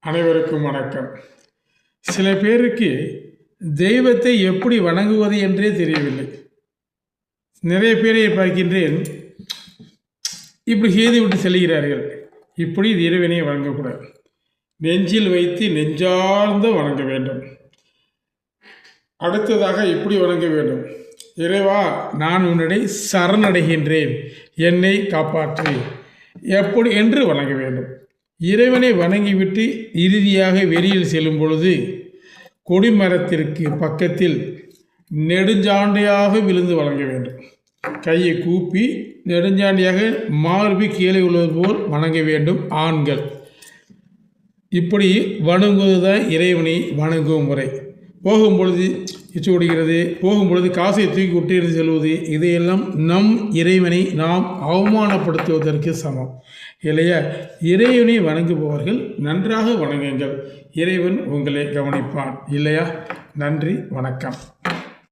அனைவருக்கும் வணக்கம். சில பேருக்கு தெய்வத்தை எப்படி வணங்குவது என்றே தெரியவில்லை. நிறைய பேரை பார்க்கின்றேன், இப்படி செய்து விட்டு செல்கிறார்கள். இப்படி இறைவனை வணங்கக்கூடாது. நெஞ்சில் வைத்து நெஞ்சார்ந்த வணங்க வேண்டும். அடுத்ததாக இப்படி வணங்க வேண்டும். இறைவா, நான் உன்னிடை சரணடைகின்றேன், என்னை காப்பாற்று, எப்படி என்று வணங்க வேண்டும். இறைவனை வணங்கிவிட்டு இறுதியாக வெளியில் செல்லும் பொழுது கொடிமரத்திற்கு பக்கத்தில் நெடுஞ்சாண்டையாக விழுந்து வணங்க வேண்டும். கையை கூப்பி நெடுஞ்சாண்டியாக மார்பு கீழே உள்ளது போல் வணங்க வேண்டும் ஆண்கள். இப்படி வணங்குவதுதான் இறைவனை வணங்கும் முறை. போகும்பொழுது இச்சு கொடுக்கிறது, போகும்பொழுது காசை தூக்கி விட்டு செல்வது, இதையெல்லாம் நம் இறைவனை நாம் அவமானப்படுத்துவதற்கு சமம் இல்லையா? இறைவனை வணங்குபவர்கள் நன்றாக வணங்குங்கள், இறைவன் உங்களை கவனிப்பான் இல்லையா? நன்றி, வணக்கம்.